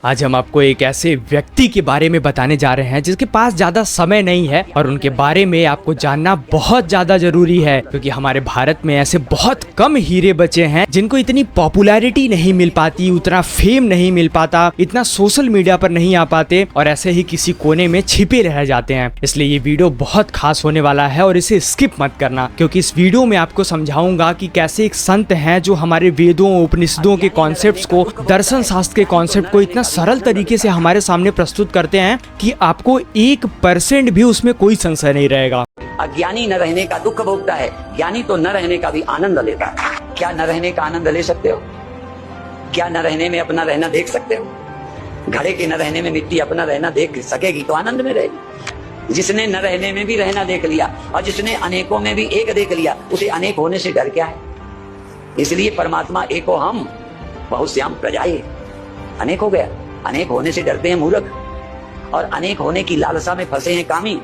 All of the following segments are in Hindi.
आज हम आपको एक ऐसे व्यक्ति के बारे में बताने जा रहे हैं जिसके पास ज्यादा समय नहीं है और उनके बारे में आपको जानना बहुत ज्यादा जरूरी है, क्योंकि हमारे भारत में ऐसे बहुत कम हीरे बचे हैं जिनको इतनी पॉपुलैरिटी नहीं मिल पाती, उतना फेम नहीं मिल पाता, इतना सोशल मीडिया पर नहीं आ पाते और ऐसे ही किसी कोने में छिपे रह जाते हैं। इसलिए ये वीडियो बहुत खास होने वाला है और इसे स्किप मत करना, क्योंकि इस वीडियो में आपको समझाऊंगा कि कैसे एक संत हैं जो हमारे वेदों उपनिषदों के कॉन्सेप्ट्स को, दर्शन शास्त्र के कॉन्सेप्ट को इतना सरल तरीके से हमारे सामने प्रस्तुत करते हैं कि आपको 1% भी उसमें कोई संशय नहीं रहेगा। अज्ञानी न रहने का दुख भोगता है, ज्ञानी तो न रहने का भी आनंद लेता है। क्या न रहने का आनंद ले सकते हो? क्या न रहने में अपना रहना देख सकते हो? घड़े के न रहने में मिट्टी अपना रहना देख सकेगी तो आनंद में रहेगी। जिसने न रहने में भी रहना देख लिया और जिसने अनेकों में भी एक देख लिया, उसे अनेक होने से डर क्या है? इसलिए परमात्मा एको हम बहुश्याम प्रजाए, अनेक हो गया। अनेक होने से डरते हैं मूर्ख और अनेक होने की लालसा में फंसे हैं कामी।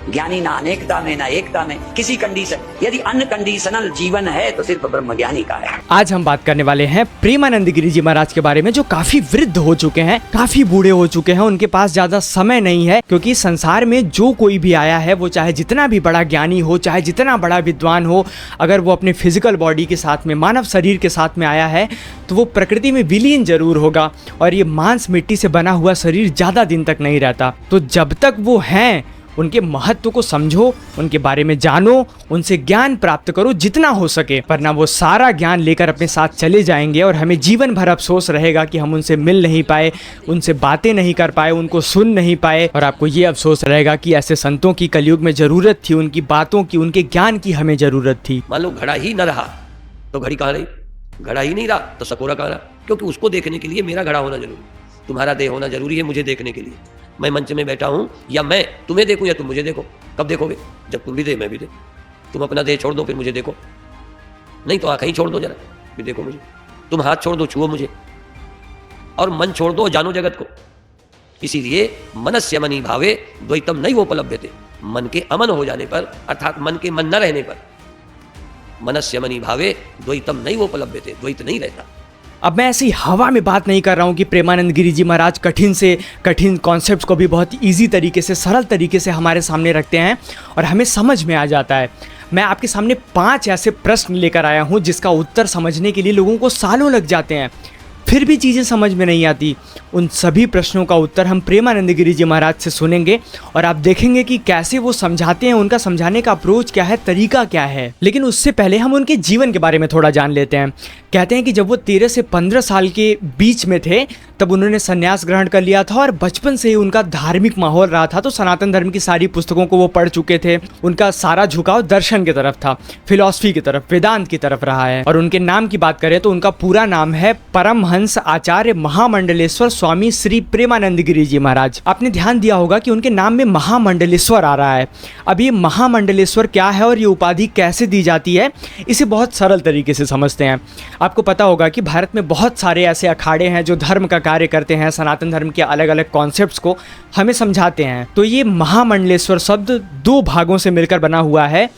ज्ञानी ना अनेकता में ना एकता में किसी कंडीशन, यदि अनकंडीशनल जीवन है तो सिर्फ ब्रह्म ज्ञानी का है। आज हम बात करने वाले हैं प्रेमानंद गिरी जी महाराज के बारे में, जो काफी वृद्ध हो चुके हैं, काफी बूढ़े हो चुके हैं। उनके पास ज्यादा समय नहीं है, क्योंकि संसार में जो कोई भी आया है, वो चाहे जितना भी बड़ा ज्ञानी हो, चाहे जितना बड़ा विद्वान हो, अगर वो अपने फिजिकल बॉडी के साथ में, मानव शरीर के साथ में आया है तो वो प्रकृति में विलीन जरूर होगा और ये मांस मिट्टी से बना हुआ शरीर ज्यादा दिन तक नहीं रहता। तो जब तक वो हैं, उनके महत्व को समझो, उनके बारे में जानो, उनसे ज्ञान प्राप्त करो जितना हो सके, वरना वो सारा ज्ञान लेकर अपने साथ चले जाएंगे और हमें जीवन भर अफसोस रहेगा कि हम उनसे मिल नहीं पाए, उनसे बातें नहीं कर पाए, उनको सुन नहीं पाए। और आपको ये अफसोस रहेगा कि ऐसे संतों की कलयुग में जरूरत थी, उनकी बातों की, उनके ज्ञान की हमें जरूरत थी। मान लो घड़ा ही न रहा तो घड़ी कहाँ रही? घड़ा ही नहीं रहा तो सकोरा कहाँ रहा? क्योंकि उसको देखने के लिए मेरा घड़ा होना जरूरी, तुम्हारा देह होना जरूरी है मुझे देखने के लिए। मैं मंच में बैठा हूं या मैं तुम्हें देखूं या तुम मुझे देखो। कब देखोगे? जब तुम भी दे मैं भी दे। तुम अपना देह छोड़ दो फिर मुझे देखो, नहीं तो आंखें ही छोड़ दो जरा फिर देखो मुझे। तुम हाथ छोड़ दो, छुओ मुझे, और मन छोड़ दो, जानो जगत को। इसीलिए मनस्य मनी भावे द्वैतम नहीं उपलब्धते। मन के अमन हो जाने पर, अर्थात मन के मन न रहने पर, मनस्य मनी भावे द्वैतम नहीं उपलब्धते, द्वैत नहीं रहता। अब मैं ऐसी हवा में बात नहीं कर रहा हूँ कि प्रेमानंद गिरी जी महाराज कठिन से कठिन कॉन्सेप्ट्स को भी बहुत इजी तरीके से, सरल तरीके से हमारे सामने रखते हैं और हमें समझ में आ जाता है। मैं आपके सामने 5 ऐसे प्रश्न लेकर आया हूँ जिसका उत्तर समझने के लिए लोगों को सालों लग जाते हैं, फिर भी चीज़ें समझ में नहीं आती। उन सभी प्रश्नों का उत्तर हम प्रेमानंद गिरी जी महाराज से सुनेंगे और आप देखेंगे कि कैसे वो समझाते हैं, उनका समझाने का अप्रोच क्या है, तरीका क्या है। लेकिन उससे पहले हम उनके जीवन के बारे में थोड़ा जान लेते हैं। कहते हैं कि जब वो 13 से 15 साल के बीच में थे तब उन्होंने संन्यास ग्रहण कर लिया था और बचपन से ही उनका धार्मिक माहौल रहा था। तो सनातन धर्म की सारी पुस्तकों को वो पढ़ चुके थे। उनका सारा झुकाव दर्शन की तरफ था, फिलॉसफी की तरफ, वेदांत की तरफ रहा है। और उनके नाम की बात करें तो उनका पूरा नाम है परमहंस आचार्य महामंडलेश्वर स्वामी श्री प्रेमानंद गिरी जी महाराज। आपने ध्यान दिया होगा कि उनके नाम में महामंडलेश्वर आ रहा है। अब ये महामंडलेश्वर क्या है और ये उपाधि कैसे दी जाती है, इसे बहुत सरल तरीके से समझते हैं। आपको पता होगा कि भारत में बहुत सारे ऐसे अखाड़े हैं जो धर्म का कार्य करते हैं, सनातन धर्म के अलग अलग कॉन्सेप्ट्स को हमें समझाते हैं। तो ये महामंडलेश्वर शब्द 2 भागों से मिलकर बना हुआ है।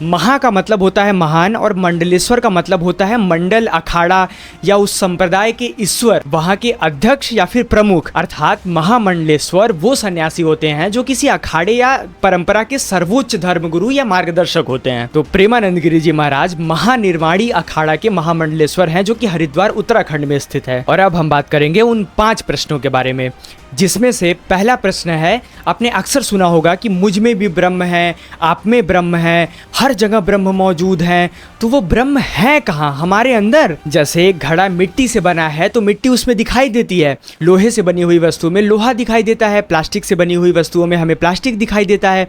महा का मतलब होता है महान और मंडलेश्वर का मतलब होता है मंडल, अखाड़ा या उस संप्रदाय के ईश्वर, वहाँ के अध्यक्ष या फिर प्रमुख। अर्थात महामंडलेश्वर वो सन्यासी होते हैं जो किसी अखाड़े या परंपरा के सर्वोच्च धर्मगुरु या मार्गदर्शक होते हैं। तो प्रेमानंद गिरी जी महाराज महानिर्वाणी अखाड़ा के महामंडलेश्वर हैं, जो कि हरिद्वार उत्तराखंड में स्थित है। और अब हम बात करेंगे उन 5 प्रश्नों के बारे में, जिसमें से पहला प्रश्न है, आपने अक्सर सुना होगा कि मुझ में भी ब्रह्म है, आप में ब्रह्म है, हर जगह ब्रह्म मौजूद है। तो वो ब्रह्म है कहाँ? हमारे अंदर। जैसे एक घड़ा मिट्टी से बना है तो मिट्टी उसमें दिखाई देती है, लोहे से बनी हुई वस्तु में लोहा दिखाई देता है, प्लास्टिक से बनी हुई वस्तुओं में हमें प्लास्टिक दिखाई देता है।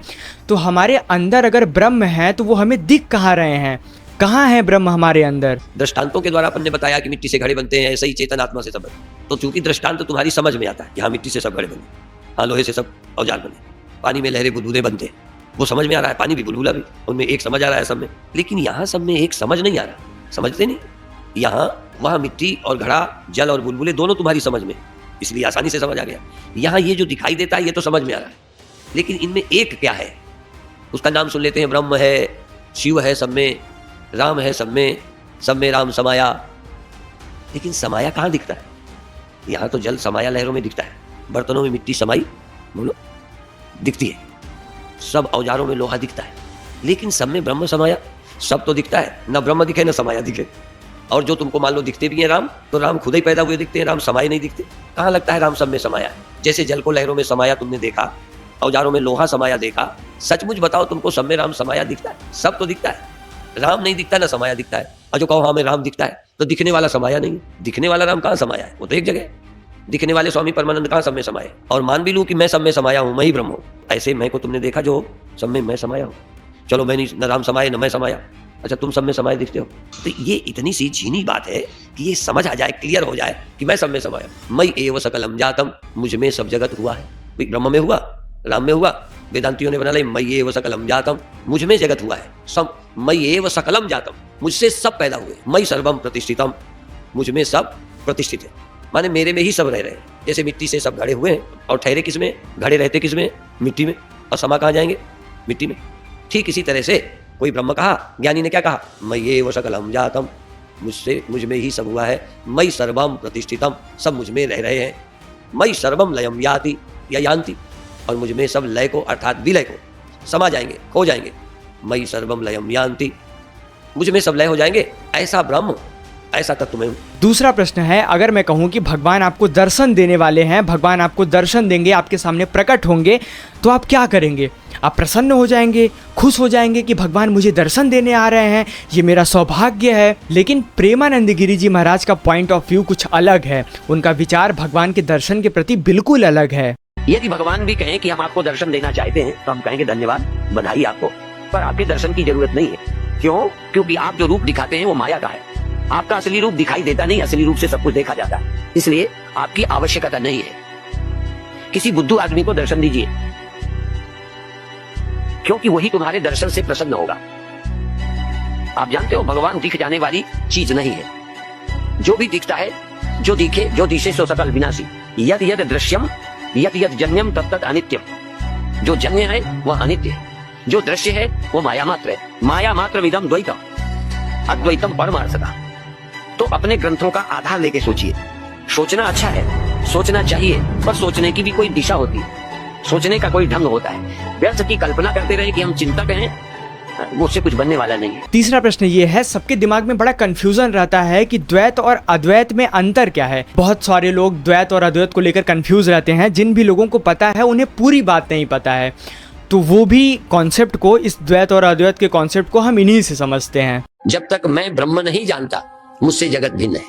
तो हमारे अंदर अगर ब्रह्म है तो वो हमें दिख कहाँ रहे हैं? कहाँ है ब्रह्म हमारे अंदर? दृष्टांतों के द्वारा अपन ने बताया कि मिट्टी से घड़े बनते हैं, ऐसे ही चेतन आत्मा से सब बने। तो चूंकि दृष्टांत तुम्हारी समझ में आता है कि हाँ मिट्टी से सब घड़े बने, हाँ लोहे से सब औजार बने, पानी में लहरें बुलबुले बनते हैं, वो समझ में आ रहा है, पानी भी बुलबुला भी, उनमें एक समझ आ रहा है सब में। लेकिन यहाँ सब में एक समझ नहीं आ रहा, समझते नहीं। यहाँ वहाँ मिट्टी और घड़ा, जल और बुलबुले दोनों तुम्हारी समझ में, इसलिए आसानी से समझ आ गया। यहाँ ये जो दिखाई देता है ये तो समझ में आ रहा है, लेकिन इनमें एक क्या है उसका नाम सुन लेते हैं। ब्रह्म है, शिव है सब में, राम है सब में राम समाया। लेकिन समाया कहाँ दिखता है? यहाँ तो जल समाया लहरों में दिखता है, बर्तनों में मिट्टी समाई बोलो दिखती है, सब औजारों में लोहा दिखता है, लेकिन सब में ब्रह्म समाया। सब तो दिखता है, न ब्रह्म दिखे न समाया दिखे। और जो तुमको मान लो दिखते भी हैं राम, तो राम खुद ही पैदा हुए दिखते हैं, राम समाये नहीं दिखते। कहाँ लगता है राम सब में समाया है? जैसे जल को लहरों में समाया तुमने देखा, औजारों में लोहा समाया देखा, सचमुच बताओ तुमको सब में राम समाया दिखता है? सब तो दिखता है, राम नहीं दिखता ना समाया दिखता है। और जो कहो हाँ में राम दिखता है, तो दिखने वाला समाया नहीं, दिखने वाला राम कहाँ समाया है? वो तो एक जगह है। दिखने वाले स्वामी परमानंद कहाँ सब में समाये? और मान भी लूं कि मैं सब में समाया हूँ, मैं ही ब्रह्म हूँ, ऐसे मैं को तुमने देखा जो सब में मैं समाया हूँ। चलो मैं नहीं, न राम समाये न मैं समाया, अच्छा तुम सब में समाये दिखते हो। तो ये इतनी सी झीनी बात है कि ये समझ आ जाए, क्लियर हो जाए कि मैं सब में समाया। मई एव सकलम जातम, मुझ में सब जगत हुआ है। ब्रह्म में हुआ, राम में हुआ, वेदांतियों ने बना लिया मई एव सकलम जातम, मुझ में जगत हुआ है। सब मई एव सकलम जातम, मुझसे सब पैदा हुए। मई सर्वम प्रतिष्ठितम, मुझ में सब प्रतिष्ठित है, माने मेरे में ही सब रह रहे हैं। जैसे मिट्टी से सब घड़े हुए हैं और ठहरे किस में? घड़े रहते किस में? मिट्टी में। और समा कहाँ जाएंगे? मिट्टी में। ठीक इसी तरह से कोई ब्रह्म कहा, ज्ञानी ने क्या कहा? मई एव सकलम जातम, मुझसे मुझ में ही सब हुआ है। मई सर्वम प्रतिष्ठितम, सब मुझ में रह रहे हैं। मई सर्वम लयम याति या यान्ति, और मुझ में सब लय को अर्थात विलय को समा जाएंगे, खो जाएंगे। मई सर्वम लयम यान्ति, मुझ में सब लय हो जाएंगे। ऐसा ब्रह्म, ऐसा तत्व में। दूसरा प्रश्न है, अगर मैं कहूँ कि भगवान आपको दर्शन देने वाले हैं, भगवान आपको दर्शन देंगे, आपके सामने प्रकट होंगे, तो आप क्या करेंगे? आप प्रसन्न हो जाएंगे, खुश हो जाएंगे कि भगवान मुझे दर्शन देने आ रहे हैं, ये मेरा सौभाग्य है। लेकिन प्रेमानंद गिरी जी महाराज का पॉइंट ऑफ व्यू कुछ अलग है, उनका विचार भगवान के दर्शन के प्रति बिल्कुल अलग है। यदि भगवान भी कहें कि हम आपको दर्शन देना चाहते हैं, तो हम कहेंगे धन्यवाद, बधाई आपको, पर आपके दर्शन की जरूरत नहीं है। क्यों? क्योंकि आप जो रूप दिखाते हैं वो माया का है। आपका असली रूप दिखाई देता नहीं, असली रूप से सब कुछ देखा जाता है, इसलिए आपकी आवश्यकता नहीं है। किसी बुद्धू आदमी को दर्शन दीजिए, क्योंकि वही तुम्हारे दर्शन से प्रसन्न होगा। आप जानते हो भगवान दिख जाने वाली चीज नहीं है। जो भी दिखता है, जो दिखे, जो दिशे सो सकल विनाशी, यद यद दृश्यम यद यद जन्यम तत्त अनित्यम। जो जन्य है वह अनित्य है, जो दृश्य है वो माया मात्र है। माया मात्र विदम द्वैतम, अद्वैतम परमार्थता। तो अपने ग्रंथों का आधार लेके सोचिए। सोचना अच्छा है, सोचना चाहिए, पर सोचने की भी कोई दिशा होती है, सोचने का कोई ढंग होता है। व्यर्थ की कल्पना करते रहे कि हम चिंतक हैं, वो उससे कुछ बनने वाला नहीं है। तीसरा प्रश्न ये है, सबके दिमाग में बड़ा कंफ्यूजन रहता है कि द्वैत और अद्वैत में अंतर क्या है। बहुत सारे लोग द्वैत और अद्वैत को लेकर कंफ्यूज रहते हैं। जिन भी लोगों को पता है उन्हें पूरी बात नहीं पता है, तो वो भी कॉन्सेप्ट को, इस द्वैत और अद्वैत के कॉन्सेप्ट को हम इन्हीं से समझते हैं। जब तक मैं ब्रह्म नहीं जानता, मुझसे जगत भिन्न है।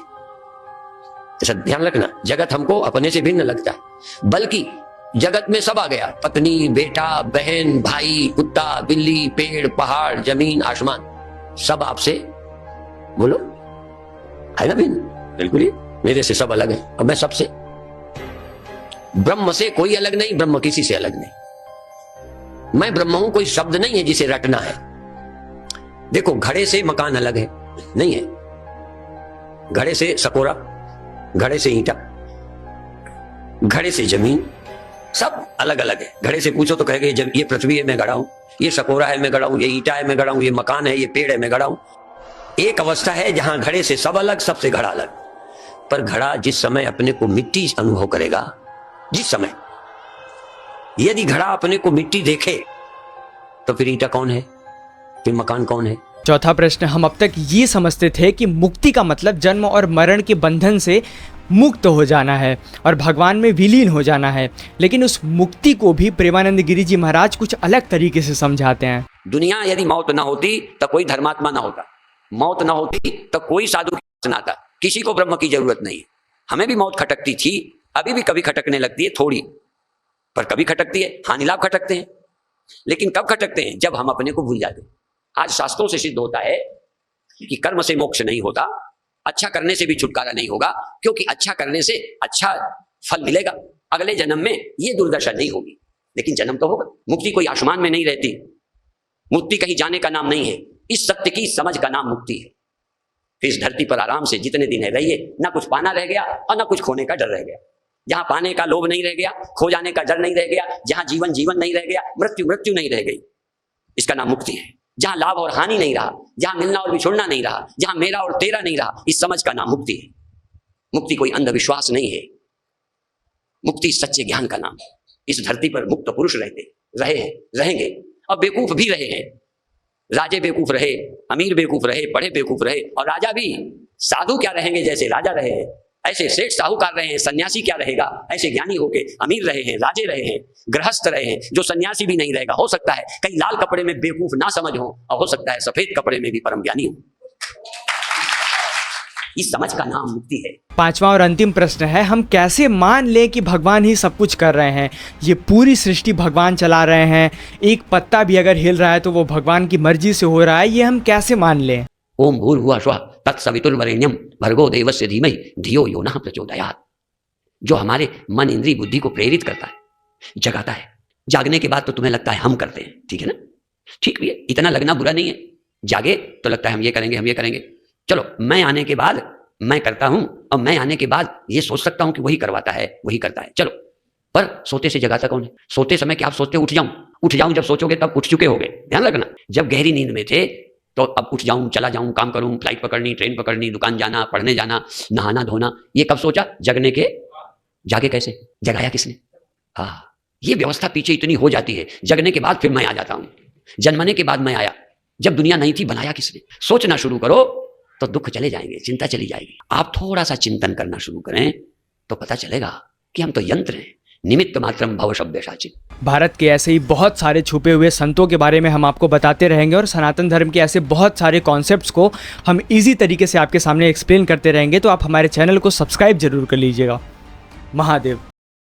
ऐसा ध्यान रखना, जगत हमको अपने से भिन्न लगता है, बल्कि जगत में सब आ गया, पत्नी, बेटा, बहन, भाई, कुत्ता, बिल्ली, पेड़, पहाड़, जमीन, आसमान, सब आपसे बोलो है ना भिन्न? बिल्कुल ही मेरे से सब अलग है, और मैं सबसे। ब्रह्म से कोई अलग नहीं, ब्रह्म किसी से अलग नहीं। मैं ब्रह्म हूं, कोई शब्द नहीं है जिसे रटना है। देखो, घड़े से मकान अलग है नहीं है, घड़े से सकोरा, घड़े से ईंटा, घड़े से जमीन, सब अलग अलग है। घड़े से पूछो तो कहेंगे जब ये पृथ्वी है मैं गड़ा हूं, ये सकोरा है मैं गड़ा हूं, ये ईंटा है मैं गड़ा हूं, ये मकान है, ये पेड़ है मैं गड़ा हूं। एक अवस्था है जहां घड़े से सब अलग, सबसे घड़ा अलग। पर घड़ा जिस समय अपने को मिट्टी अनुभव करेगा, जिस समय यदि घड़ा अपने को मिट्टी देखे, तो फिर ईंटा कौन है, फिर मकान कौन है? चौथा प्रश्न, हम अब तक ये समझते थे कि मुक्ति का मतलब जन्म और मरण के बंधन से मुक्त हो जाना है और भगवान में विलीन हो जाना है, लेकिन उस मुक्ति को भी प्रेमानंद गिरी जी महाराज कुछ अलग तरीके से समझाते हैं। दुनिया यदि मौत ना होती तो कोई धर्मात्मा ना होता, मौत ना होती तो कोई साधु ना आता। किसी को ब्रह्म की जरूरत नहीं है। हमें भी मौत खटकती थी, अभी भी कभी खटकने लगती है थोड़ी, पर कभी खटकती है, हानि लाभ खटकते हैं। लेकिन कब खटकते हैं? जब हम अपने को भूल जाते हैं। आज शास्त्रों से सिद्ध होता है कि कर्म से मोक्ष नहीं होता, अच्छा करने से भी छुटकारा नहीं होगा, क्योंकि अच्छा करने से अच्छा फल मिलेगा। अगले जन्म में ये दुर्दशा नहीं होगी, लेकिन जन्म तो होगा। मुक्ति कोई आसमान में नहीं रहती, मुक्ति कहीं जाने का नाम नहीं है। इस सत्य की समझ का नाम मुक्ति है। फिर इस धरती पर आराम से जितने दिन है रहिए, ना कुछ पाना रह गया और ना कुछ खोने का डर रह गया। जहां पाने का लोभ नहीं रह गया, खो जाने का डर नहीं रह गया, जहां जीवन जीवन नहीं रह गया, मृत्यु मृत्यु नहीं रह गई, इसका नाम मुक्ति है। जहां लाभ और हानि नहीं रहा, जहां मिलना और बिछुड़ना नहीं रहा, जहां मेरा और तेरा नहीं रहा, इस समझ का नाम मुक्ति है। मुक्ति कोई अंधविश्वास नहीं है, मुक्ति सच्चे ज्ञान का नाम है। इस धरती पर मुक्त पुरुष रहे हैं, रहेंगे, अब बेवकूफ भी रहे हैं। राजे बेवकूफ रहे, अमीर बेवकूफ रहे, बड़े बेवकूफ रहे, और राजा भी साधु क्या रहेंगे जैसे राजा रहे हैं, ऐसे सेठ साहूकार रहे हैं। सन्यासी क्या रहेगा, ऐसे ज्ञानी होके अमीर रहे हैं, राजे रहे हैं, गृहस्थ रहे हैं। जो सन्यासी भी नहीं रहेगा, हो सकता है कई लाल कपड़े में बेवकूफ ना समझ हो, और हो सकता है सफेद कपड़े में भी परम ज्ञानी हो। इस समझ का नाम मुक्ति है। पांचवा और अंतिम प्रश्न है, हम कैसे मान लें कि भगवान ही सब कुछ कर रहे हैं? ये पूरी सृष्टि भगवान चला रहे हैं, एक पत्ता भी अगर हिल रहा है तो वो भगवान की मर्जी से हो रहा है, ये हम कैसे मान लें? ओम भूर्भुवः स्वः तत्सवितुर्वरेण्यं भर्गो देवस्य धीमहि धियो यो नः प्रचोदयात्। जो हमारे मन, इंद्री, बुद्धि को प्रेरित करता है, जगाता है। जागने के बाद तो तुम्हें लगता है हम करते हैं, ठीक है ना, ठीक भी है, इतना लगना बुरा नहीं है। जागे तो लगता है हम ये करेंगे, हम ये करेंगे। चलो, मैं आने के बाद मैं करता हूं, और मैं आने के बाद ये सोच सकता हूं कि वही करवाता है, वही करता है। चलो, पर सोते से जगाता कौन है? सोते समय क्या आप सोचते उठ जाऊं? जब सोचोगे तब उठ चुके होगे, ध्यान रखना। जब गहरी नींद में थे तो अब उठ जाऊं, चला जाऊं, काम करूं, फ्लाइट पकड़नी, ट्रेन पकड़नी, दुकान जाना, पढ़ने जाना, नहाना धोना, ये कब सोचा? जगने के। जागे कैसे? जगाया किसने? हाँ, ये व्यवस्था पीछे इतनी हो जाती है। जगने के बाद फिर मैं आ जाता हूं, जन्मने के बाद मैं आया। जब दुनिया नहीं थी, बनाया किसने? सोचना शुरू करो तो दुख चले जाएंगे, चिंता चली जाएगी। आप थोड़ा सा चिंतन करना शुरू करें तो पता चलेगा कि हम तो यंत्र हैं, निमित्त मात्रम भव शब्दशाची। भारत के ऐसे ही बहुत सारे छुपे हुए संतों के बारे में हम आपको बताते रहेंगे, और सनातन धर्म के ऐसे बहुत सारे कॉन्सेप्ट्स को हम इजी तरीके से आपके सामने एक्सप्लेन करते रहेंगे। तो आप हमारे चैनल को सब्सक्राइब जरूर कर लीजिएगा। महादेव।